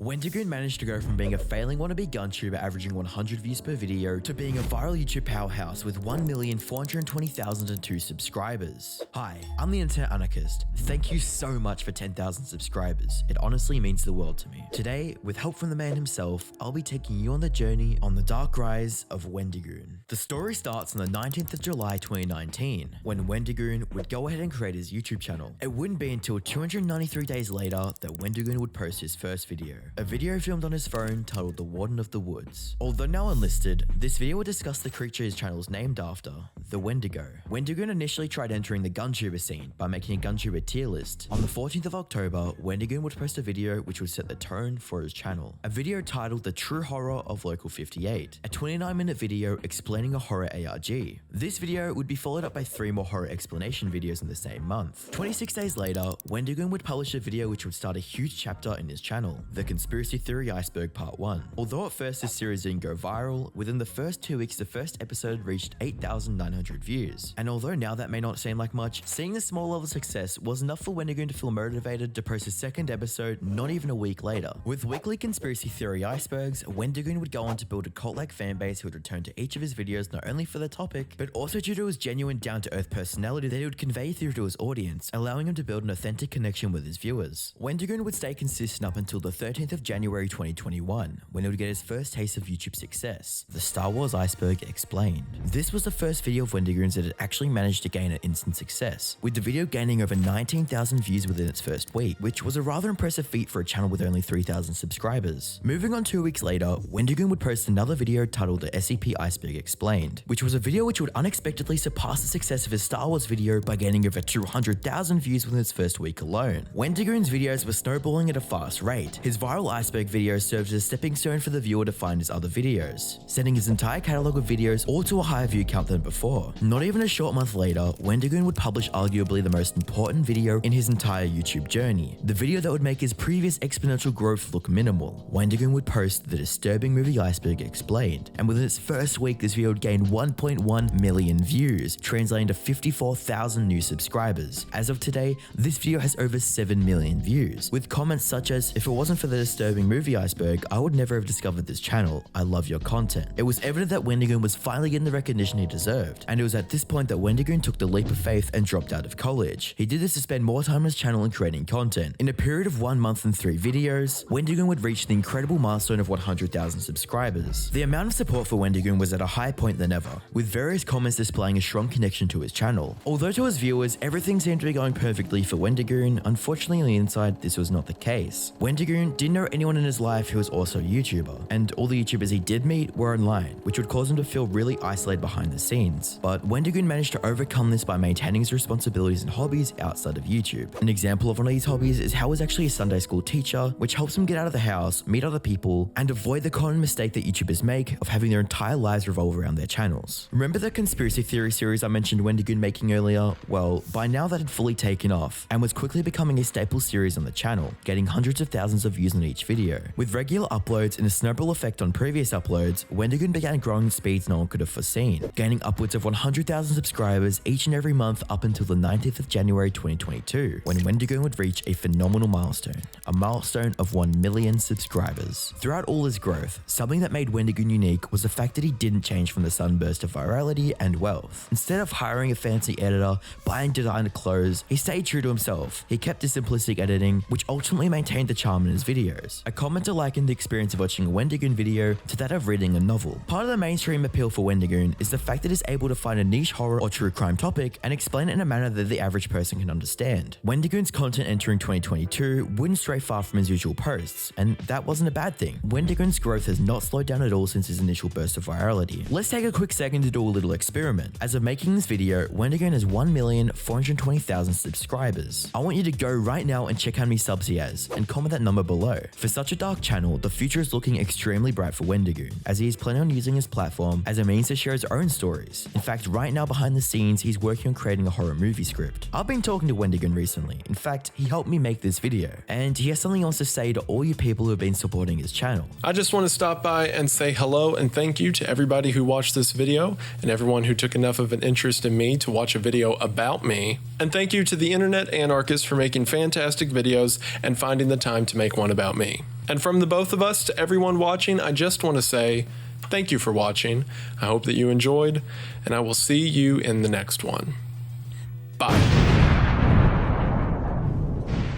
Wendigoon managed to go from being a failing wannabe guntuber averaging 100 views per video to being a viral YouTube powerhouse with 1,420,002 subscribers. Hi, I'm the Internet Anarchist. Thank you so much for 10,000 subscribers. It honestly means the world to me. Today, with help from the man himself, I'll be taking you on the journey on the Dark Rise of Wendigoon. The story starts on the 19th of July 2019, when Wendigoon would go ahead and create his YouTube channel. It wouldn't be until 293 days later that Wendigoon would post his first video. A video filmed on his phone titled The Warden of the Woods. Although now unlisted, this video will discuss the creature his channel is named after, the Wendigo. Wendigoon initially tried entering the guntuber scene by making a guntuber tier list. On the 14th of October, Wendigoon would post a video which would set the tone for his channel. A video titled The True Horror of Local 58, a 29-minute video explaining a horror ARG. This video would be followed up by 3 more horror explanation videos in the same month. 26 days later, Wendigoon would publish a video which would start a huge chapter in his channel, The Conspiracy Theory Iceberg Part 1. Although at first this series didn't go viral, within the first 2 weeks the first episode reached 8,900 views. And although now that may not seem like much, seeing the small level of success was enough for Wendigoon to feel motivated to post his second episode not even a week later. With weekly Conspiracy Theory Icebergs, Wendigoon would go on to build a cult-like fanbase who would return to each of his videos not only for the topic, but also due to his genuine down-to-earth personality that he would convey through to his audience, allowing him to build an authentic connection with his viewers. Wendigoon would stay consistent up until the 13th of January 2021, when he would get his first taste of YouTube success, the Star Wars Iceberg Explained. This was the first video of Wendigoon's that had actually managed to gain an instant success, with the video gaining over 19,000 views within its first week, which was a rather impressive feat for a channel with only 3,000 subscribers. Moving on 2 weeks later, Wendigoon would post another video titled The SCP Iceberg Explained, which was a video which would unexpectedly surpass the success of his Star Wars video by gaining over 200,000 views within its first week alone. Wendigoon's videos were snowballing at a fast rate. His viral Iceberg video served as a stepping stone for the viewer to find his other videos, sending his entire catalog of videos all to a higher view count than before. Not even a short month later, Wendigoon would publish arguably the most important video in his entire YouTube journey, the video that would make his previous exponential growth look minimal. Wendigoon would post the disturbing movie Iceberg Explained, and within its first week this video would gain 1.1 million views, translating to 54,000 new subscribers. As of today, this video has over 7 million views, with comments such as, "If it wasn't for the disturbing movie Iceberg, I would never have discovered this channel. I love your content." It was evident that Wendigoon was finally getting the recognition he deserved, and it was at this point that Wendigoon took the leap of faith and dropped out of college. He did this to spend more time on his channel and creating content. In a period of 1 month and 3 videos, Wendigoon would reach the incredible milestone of 100,000 subscribers. The amount of support for Wendigoon was at a higher point than ever, with various comments displaying a strong connection to his channel. Although to his viewers, everything seemed to be going perfectly for Wendigoon, unfortunately on the inside, this was not the case. Wendigoon didn't know anyone in his life who was also a YouTuber, and all the YouTubers he did meet were online, which would cause him to feel really isolated behind the scenes. But Wendigoon managed to overcome this by maintaining his responsibilities and hobbies outside of YouTube. An example of one of these hobbies is how he was actually a Sunday school teacher, which helps him get out of the house, meet other people, and avoid the common mistake that YouTubers make of having their entire lives revolve around their channels. Remember the conspiracy theory series I mentioned Wendigoon making earlier? Well, by now that had fully taken off, and was quickly becoming a staple series on the channel, getting hundreds of thousands of views on each video. With regular uploads and a snowball effect on previous uploads, Wendigoon began growing at speeds no one could have foreseen, gaining upwards of 100,000 subscribers each and every month up until the 19th of January 2022, when Wendigoon would reach a phenomenal milestone, a milestone of 1 million subscribers. Throughout all his growth, something that made Wendigoon unique was the fact that he didn't change from the sunburst of virality and wealth. Instead of hiring a fancy editor, buying designer clothes, he stayed true to himself. He kept his simplistic editing, which ultimately maintained the charm in his videos. A commenter likened the experience of watching a Wendigoon video to that of reading a novel. Part of the mainstream appeal for Wendigoon is the fact that it's able to find a niche horror or true crime topic and explain it in a manner that the average person can understand. Wendigoon's content entering 2022 wouldn't stray far from his usual posts, and that wasn't a bad thing. Wendigoon's growth has not slowed down at all since his initial burst of virality. Let's take a quick second to do a little experiment. As of making this video, Wendigoon has 1,420,000 subscribers. I want you to go right now and check how many subs he has, and comment that number below. For such a dark channel, the future is looking extremely bright for Wendigoon, as he is planning on using his platform as a means to share his own stories. In fact, right now behind the scenes, he's working on creating a horror movie script. I've been talking to Wendigoon recently. In fact, he helped me make this video, and he has something else to say to all you people who have been supporting his channel. I just want to stop by and say hello and thank you to everybody who watched this video and everyone who took enough of an interest in me to watch a video about me. And thank you to the Internet Anarchist for making fantastic videos and finding the time to make one about me. And from the both of us to everyone watching, I just want to say thank you for watching. I hope that you enjoyed, and I will see you in the next one. Bye.